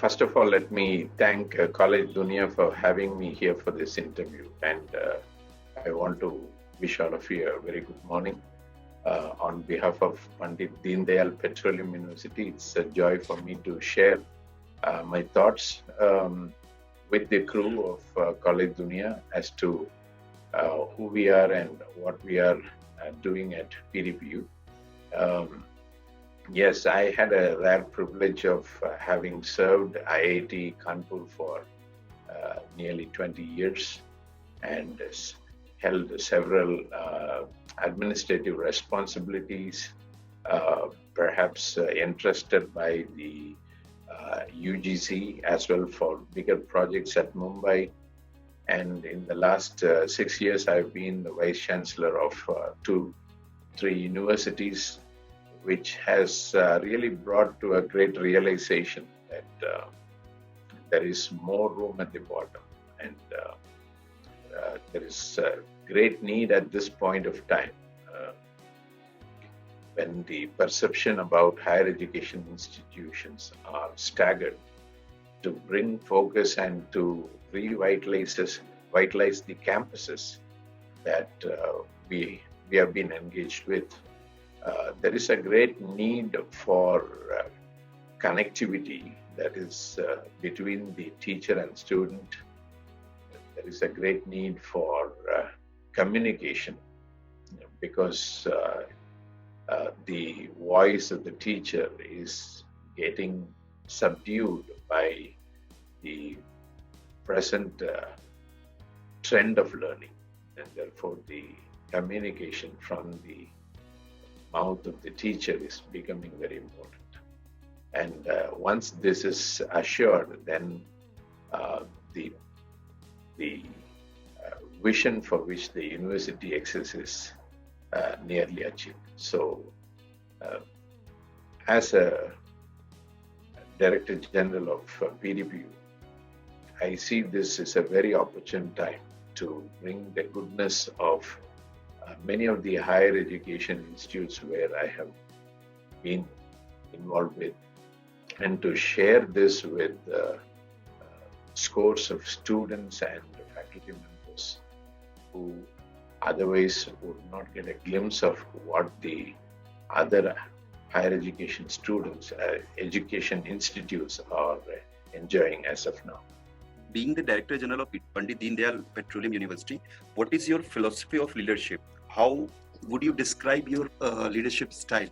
First of all, let me thank Collegedunia for having me here for this interview. And I want to wish all of you a very good morning. On behalf of Pandit Deendayal Petroleum University, it's a joy for me to share my thoughts with the crew of Collegedunia as to who we are and what we are doing at PDPU. Um, Yes, I had a rare privilege of having served IIT Kanpur for nearly 20 years and held several administrative responsibilities, perhaps entrusted by the UGC as well for bigger projects at Mumbai. And in the last 6 years, I've been the Vice Chancellor of three universities, which has really brought to a great realization that there is more room at the bottom, and there is a great need at this point of time when the perception about higher education institutions are staggered, to bring focus and to vitalize the campuses that we have been engaged with. There is a great need for connectivity that is between the teacher and student. There is a great need for communication because the voice of the teacher is getting subdued by the present trend of learning, and therefore the communication from the mouth of the teacher is becoming very important. And once this is assured, then the vision for which the university exists is nearly achieved. So, as a Director General of PDPU, I see this as a very opportune time to bring the goodness of many of the higher education institutes where I have been involved with, and to share this with scores of students and faculty members who otherwise would not get a glimpse of what the other higher education students, education institutes are enjoying as of now. Being the Director General of Pandit Deendayal Petroleum University, what is your philosophy of leadership? How would you describe your leadership style?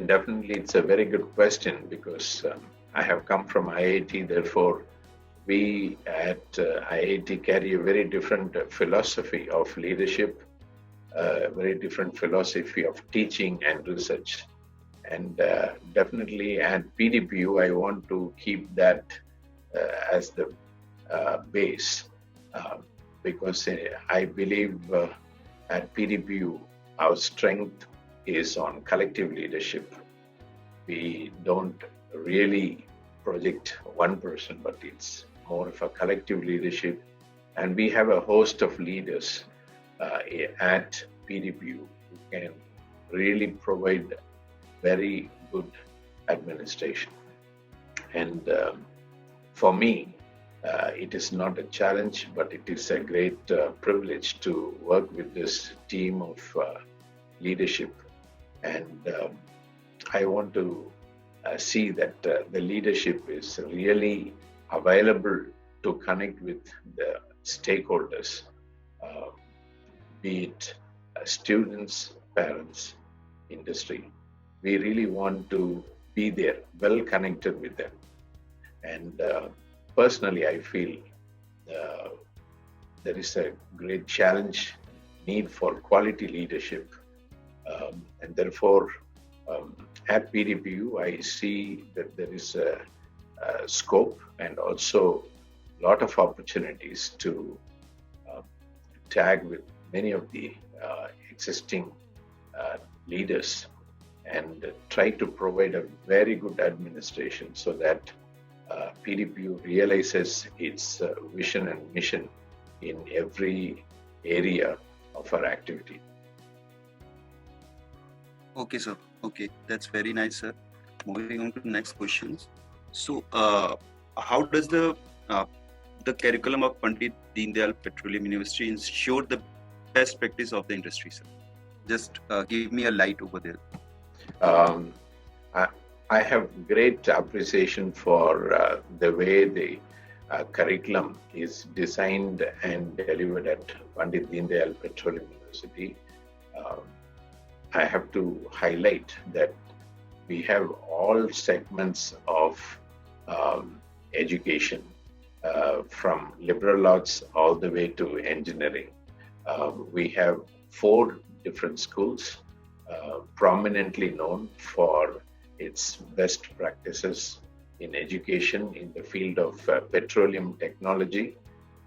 Definitely, it's a very good question because I have come from IIT. Therefore, we at IIT carry a very different philosophy of leadership, a very different philosophy of teaching and research. And definitely at PDPU, I want to keep that as the base because I believe at PDPU our strength is on collective leadership. We don't really project one person, but it's more of a collective leadership. And we have a host of leaders at PDPU who can really provide very good administration. And for me, it is not a challenge, but it is a great privilege to work with this team of leadership. And I want to see that the leadership is really available to connect with the stakeholders, be it students, parents, industry. We really want to be there, well connected with them. And personally, I feel there is a great challenge, need for quality leadership. And therefore, at PDPU, I see that there is a scope and also a lot of opportunities to tag with many of the existing leaders and try to provide a very good administration so that PDPU realizes its vision and mission in every area of our activity. Okay, sir. Okay, that's very nice, sir. moving on to the next questions. So, how does the curriculum of Pandit Deendayal Petroleum University ensure the best practice of the industry, sir? Just give me a light over there. Um, I, I have great appreciation for the way the curriculum is designed and delivered at Pandit Deendayal Petroleum University. Um, I have to highlight that we have all segments of education, from liberal arts all the way to engineering. We have four different schools, prominently known for its best practices in education in the field of petroleum technology,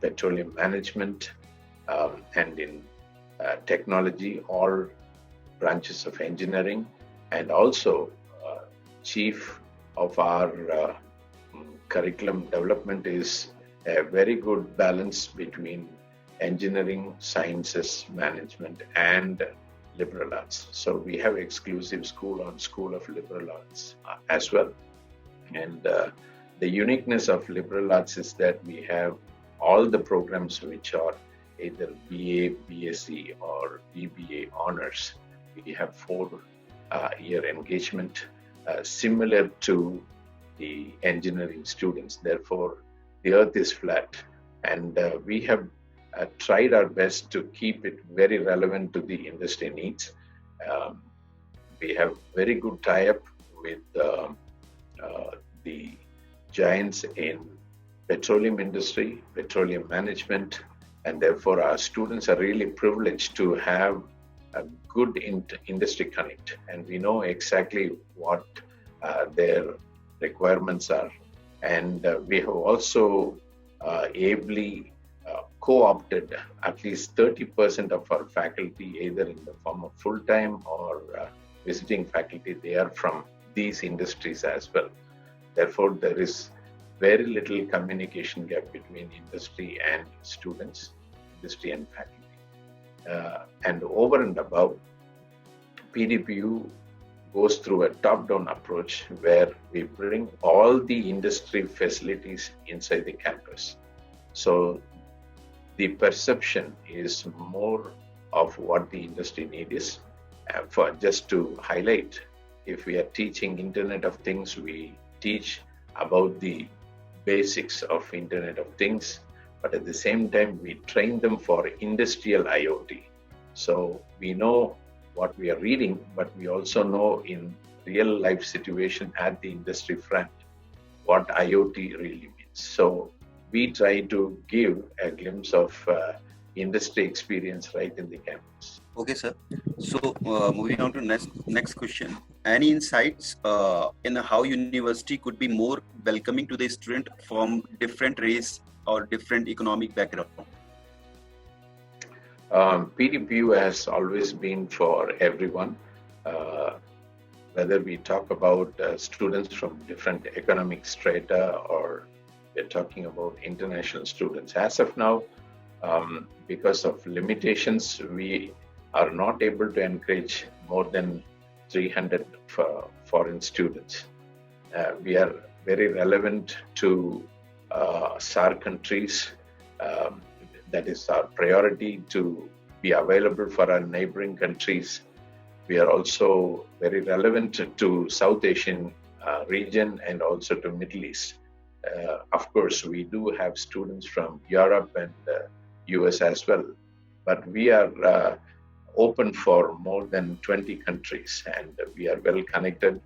petroleum management, and in technology, all branches of engineering, and also chief of our curriculum development is a very good balance between engineering, sciences, management, and liberal arts. So we have exclusive school of liberal arts as well. And the uniqueness of liberal arts is that we have all the programs which are either BA, BSc, or BBA honors. We have 4-year engagement, similar to the engineering students. Therefore, the earth is flat, and we have tried our best to keep it very relevant to the industry needs. We have very good tie-up with the giants in petroleum industry, petroleum management, and therefore our students are really privileged to have a good industry connect, and we know exactly what their requirements are. And we have also ably co-opted at least 30% of our faculty, either in the form of full-time or visiting faculty. They are from these industries as well. Therefore, there is very little communication gap between industry and students, industry and faculty. And over and above, PDPU goes through a top-down approach where we bring all the industry facilities inside the campus. So the perception is more of what the industry need is. For just to highlight, if we are teaching Internet of Things, we teach about the basics of Internet of Things, but at the same time, we train them for industrial IoT. So we know what we are reading, but we also know in real life situation at the industry front what IoT really means. So we try to give a glimpse of industry experience right in the campus. Okay, sir. So moving on to next question. Any insights in how university could be more welcoming to the student from different race or different economic background? PDPU has always been for everyone, whether we talk about students from different economic strata or we're talking about international students. As of now, because of limitations, we are not able to encourage more than 300 foreign students. We are very relevant to SAR countries. That is our priority, to be available for our neighboring countries. We are also very relevant to South Asian region and also to Middle East. Of course, we do have students from Europe and US as well, but we are open for more than 20 countries, and we are well connected.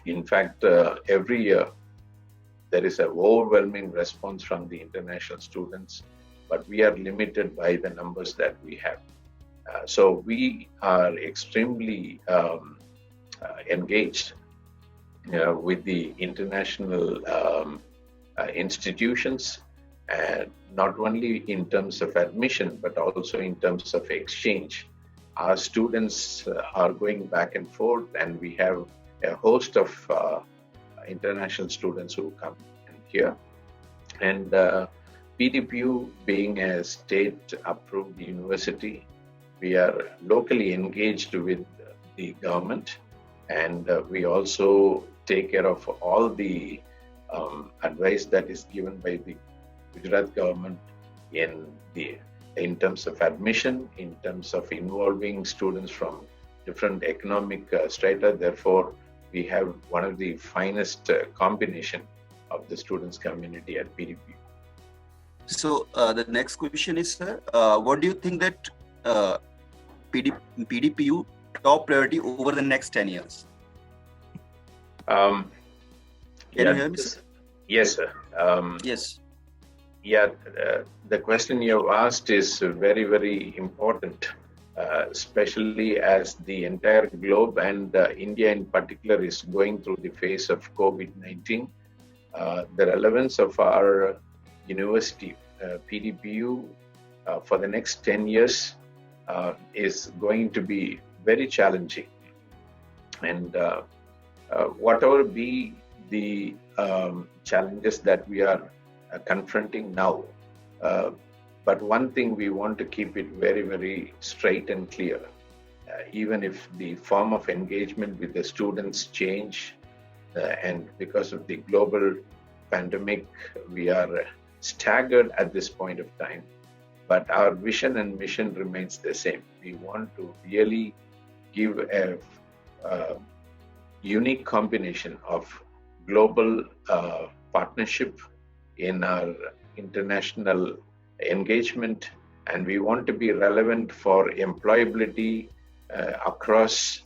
In fact, every year there is an overwhelming response from the international students, but we are limited by the numbers that we have. So we are extremely engaged with the international institutions, and not only in terms of admission, but also in terms of exchange. Our students are going back and forth, and we have a host of international students who come in here. And PDPU being a state-approved university, we are locally engaged with the government, and we also take care of all the advice that is given by the Gujarat government in the in terms of admission, in terms of involving students from different economic strata. Therefore, we have one of the finest combination of the students community at PDPU. So the next question is, sir, what do you think that PDPU top priority over the next 10 years? Can you hear me, sir? Yes, sir. Yes. Yeah, the question you have asked is very, very important, especially as the entire globe and India in particular is going through the phase of COVID-19. The relevance of our university, PDPU, for the next 10 years is going to be very challenging. And whatever be the challenges that we are confronting now, but one thing we want to keep it very, very straight and clear. Even if the form of engagement with the students change, and because of the global pandemic, we are staggered at this point of time, but our vision and mission remains the same. We want to really give a unique combination of global partnership in our international engagement, and we want to be relevant for employability across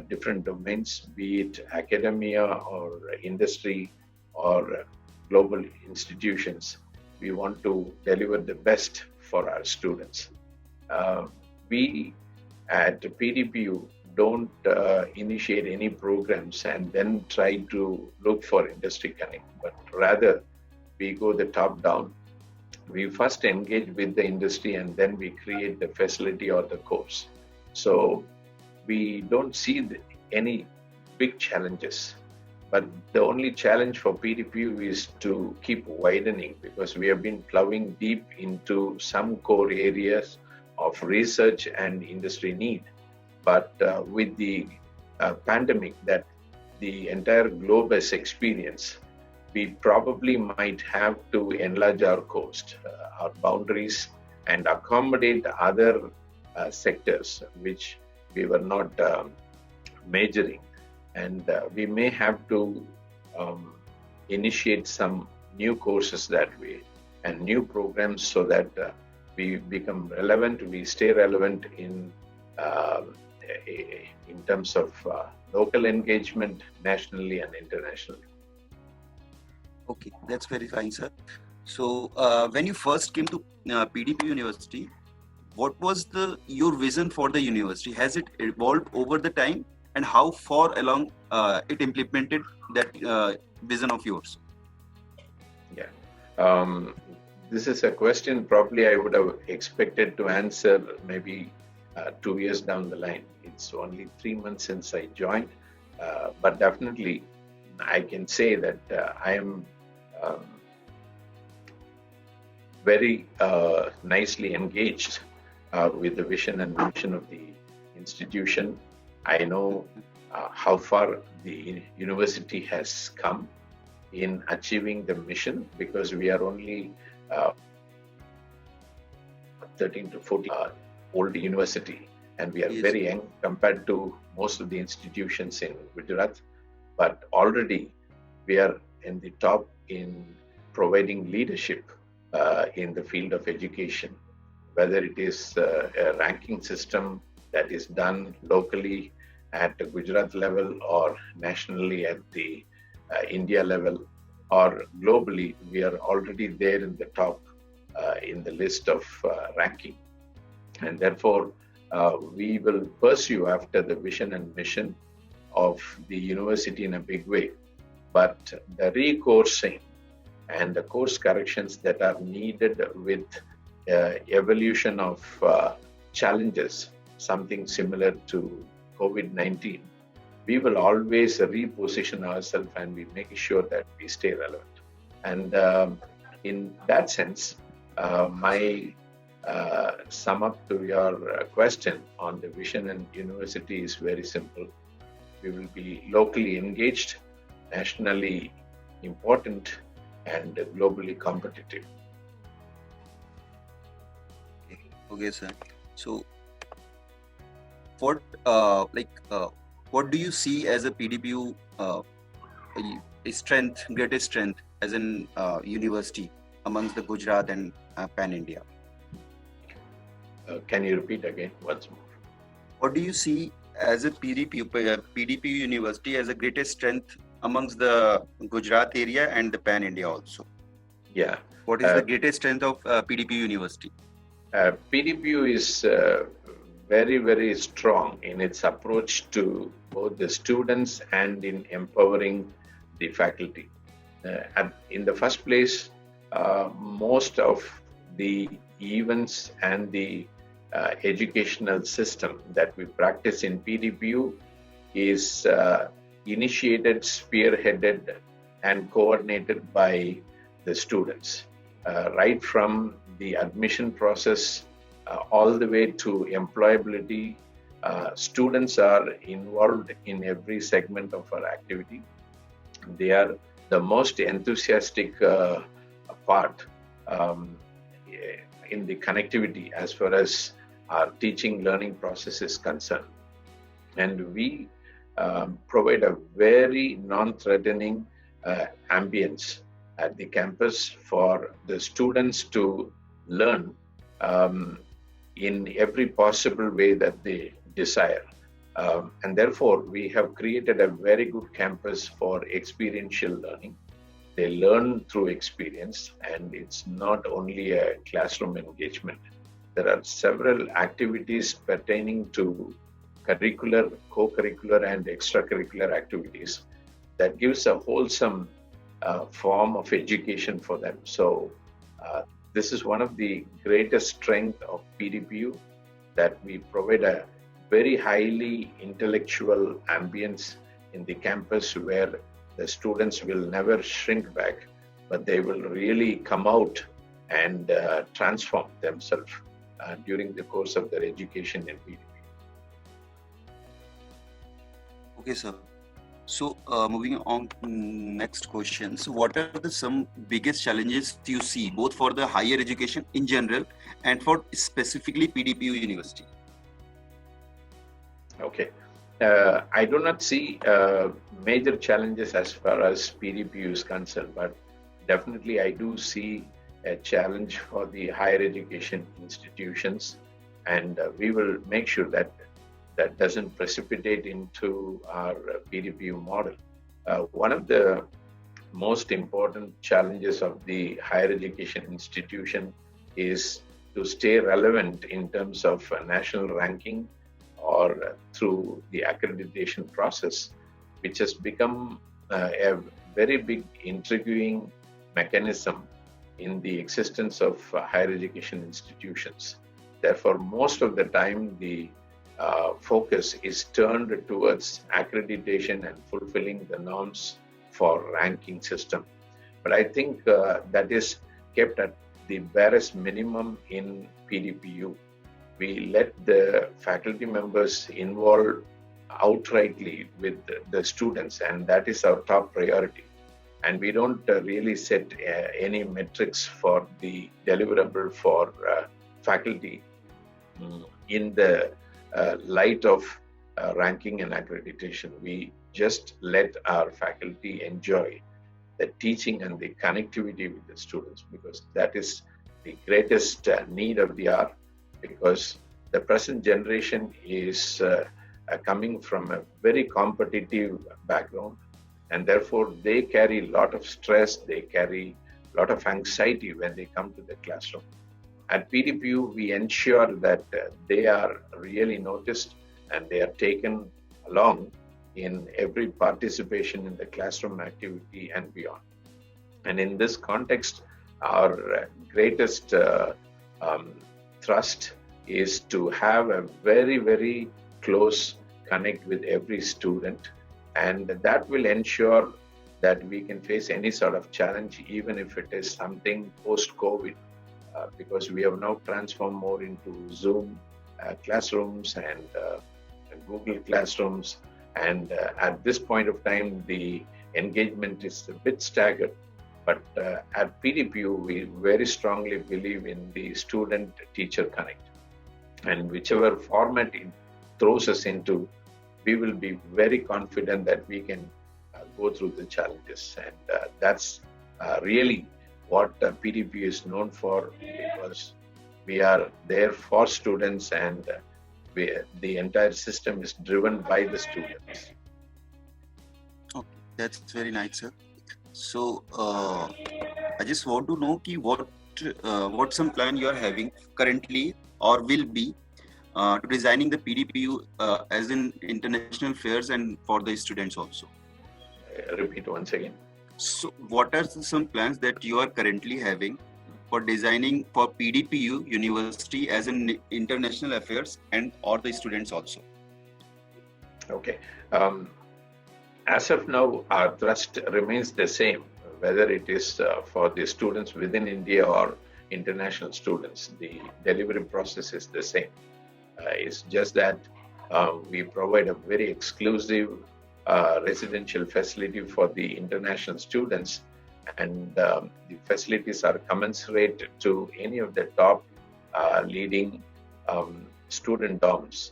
different domains, be it academia or industry or global institutions. We want to deliver the best for our students. We at PDPU don't initiate any programs and then try to look for industry connect, but rather we go the top down. We first engage with the industry and then we create the facility or the course. So we don't see any big challenges, but the only challenge for PDPU is to keep widening, because we have been plowing deep into some core areas of research and industry need. But with the pandemic that the entire globe has experienced, we probably might have to enlarge our coast, our boundaries, and accommodate other sectors which we were not majoring. And we may have to initiate some new courses that way and new programs so that we become relevant, we stay relevant in terms of local engagement nationally and internationally. Okay, that's very fine, sir. So when you first came to PDPU University, what was your vision for the university? Has it evolved over the time, and how far along it implemented that vision of yours? Yeah, this is a question probably I would have expected to answer maybe 2 years down the line. It's only 3 months since I joined, but definitely I can say that I am very nicely engaged with the vision and mission of the institution. I know how far the university has come in achieving the mission, because we are only 13 to 14 old university, and we are Yes. very young compared to most of the institutions in Gujarat, but already we are in the top in providing leadership in the field of education, whether it is a ranking system that is done locally at the Gujarat level or nationally at the India level or globally. We are already there in the top in the list of ranking, and therefore we will pursue after the vision and mission of the university in a big way. But the recoursing and the course corrections that are needed with evolution of challenges, something similar to COVID-19, we will always reposition ourselves and we make sure that we stay relevant. And in that sense, my sum up to your question on the vision and university is very simple. We will be locally engaged. nationally important and globally competitive. Okay, sir. So, what what do you see as a PDPU strength, greatest strength as an university amongst the Gujarat and Pan India? Can you repeat again once more? What do you see as a PDPU university as a greatest strength amongst the Gujarat area and the Pan India also? Yeah. What is the greatest strength of PDPU university? PDPU is very, very strong in its approach to both the students and in empowering the faculty. In the first place, most of the events and the educational system that we practice in PDPU is initiated, spearheaded, and coordinated by the students, right from the admission process all the way to employability. Students are involved in every segment of our activity. They are the most enthusiastic part in the connectivity as far as our teaching learning process is concerned. And we provide a very non-threatening ambience at the campus for the students to learn in every possible way that they desire. And therefore, we have created a very good campus for experiential learning. They learn through experience, and it's not only a classroom engagement. There are several activities pertaining to curricular, co-curricular, and extracurricular activities that gives a wholesome form of education for them. So this is one of the greatest strengths of PDPU, that we provide a very highly intellectual ambience in the campus where the students will never shrink back, but they will really come out and transform themselves during the course of their education in PDPU. Okay, sir. So, moving on to next question. So, what are some biggest challenges you see both for the higher education in general and for specifically PDPU University? Okay. I do not see major challenges as far as PDPU is concerned, but definitely I do see a challenge for the higher education institutions, and we will make sure that that doesn't precipitate into our PDPU model. One of the most important challenges of the higher education institution is to stay relevant in terms of national ranking or through the accreditation process, which has become a very big intriguing mechanism in the existence of higher education institutions. Therefore, most of the time, the focus is turned towards accreditation and fulfilling the norms for ranking system. But I think that is kept at the barest minimum in PDPU. We let the faculty members involve outrightly with the students, and that is our top priority. And we don't really set any metrics for the deliverable for faculty in the light of ranking and accreditation. We just let our faculty enjoy the teaching and the connectivity with the students, because that is the greatest need of the hour, because the present generation is coming from a very competitive background, and therefore they carry a lot of stress, they carry a lot of anxiety when they come to the classroom. At PDPU, we ensure that they are really noticed and they are taken along in every participation in the classroom activity and beyond. And in this context, our greatest thrust is to have a very, very close connect with every student, and that will ensure that we can face any sort of challenge, even if it is something post-COVID, because we have now transformed more into Zoom classrooms and Google classrooms. And at this point of time, the engagement is a bit staggered. But at PDPU, we very strongly believe in the student-teacher connect. And whichever format it throws us into, we will be very confident that we can go through the challenges. And that's really what PDPU is known for, because we are there for students, and the entire system is driven by the students. Okay, that's very nice, sir. So I just want to know what some plan you are having currently or will be to designing the PDPU as in international fairs and for the students also. Repeat once again. So what are some plans that you are currently having for designing for PDPU University as in international affairs and or the students also? Okay. As of now, our thrust remains the same, whether it is for the students within India or international students. The delivery process is the same. It's just that we provide a very exclusive residential facility for the international students, and the facilities are commensurate to any of the top leading student dorms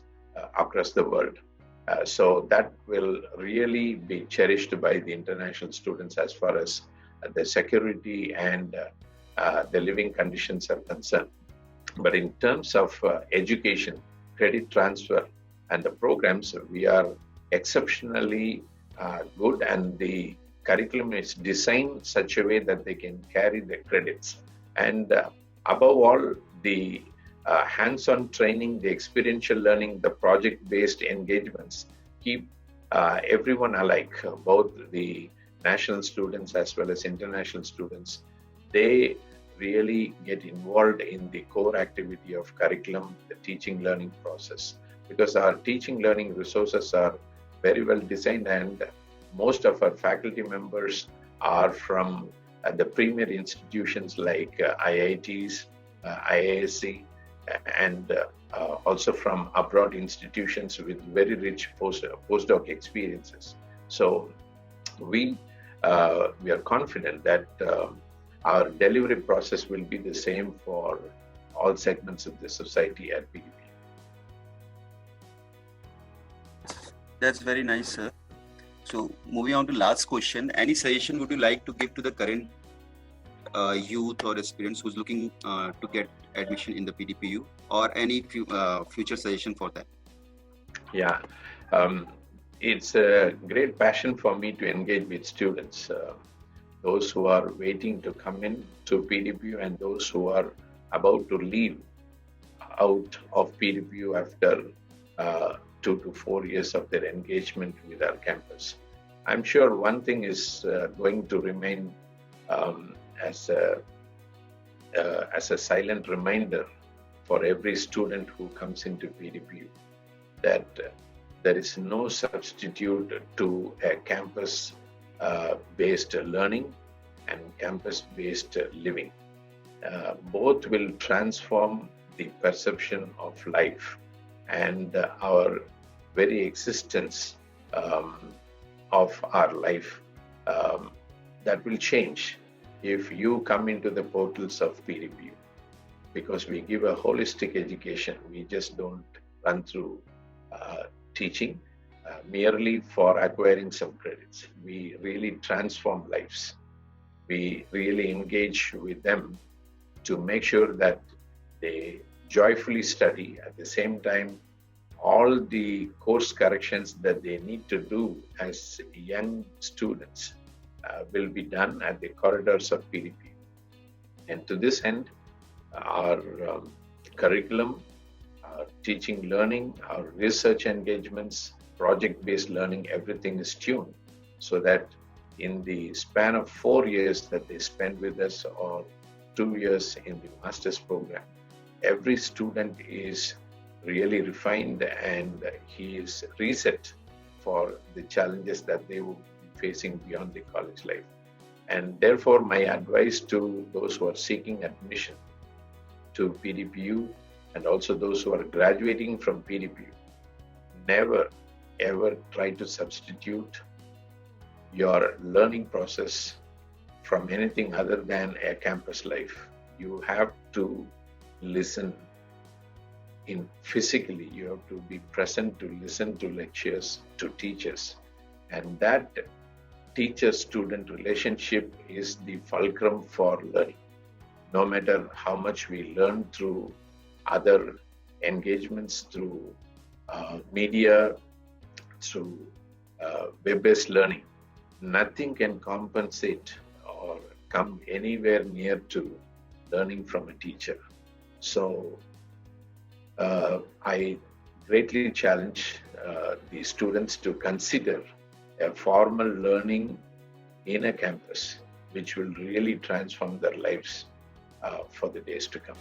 across the world. So that will really be cherished by the international students as far as the security and the living conditions are concerned. But in terms of education, credit transfer, and the programs, we are exceptionally good, and the curriculum is designed such a way that they can carry the credits. And above all, the hands-on training, the experiential learning, the project-based engagements keep everyone alike, both the national students as well as international students. They really get involved in the core activity of curriculum, the teaching learning process, because our teaching learning resources are very well designed, and most of our faculty members are from the premier institutions like IITs, IISc, and also from abroad institutions with very rich postdoc experiences. So we are confident that our delivery process will be the same for all segments of the society at PDP. That's very nice, sir. So moving on to last question, any suggestion would you like to give to the current youth or aspirants who's looking to get admission in the PDPU, or any future suggestion for that? Yeah, it's a great passion for me to engage with students, those who are waiting to come in to PDPU and those who are about to leave out of PDPU after 2 to 4 years of their engagement with our campus. I'm sure one thing is going to remain as a silent reminder for every student who comes into PDPU, that there is no substitute to a campus-based learning and campus-based living. Both will transform the perception of life and our very existence of our life. That will change if you come into the portals of PDPU, because we give a holistic education. We just don't run through teaching merely for acquiring some credits. We really transform lives. We really engage with them to make sure that they joyfully study. At the same time, all the course corrections that they need to do as young students will be done at the corridors of PDP. And to this end, our curriculum, our teaching learning, our research engagements, project-based learning, everything is tuned so that in the span of 4 years that they spend with us, or 2 years in the master's program, every student is really refined and he is reset for the challenges that they will be facing beyond the college life. And therefore, my advice to those who are seeking admission to PDPU and also those who are graduating from PDPU, never ever try to substitute your learning process from anything other than a campus life. You have to listen in physically, you have to be present to listen to lectures, to teachers. And that teacher student relationship is the fulcrum for learning. No matter how much we learn through other engagements, through media, through web-based learning, nothing can compensate or come anywhere near to learning from a teacher. So I greatly challenge the students to consider a formal learning in a campus, which will really transform their lives for the days to come.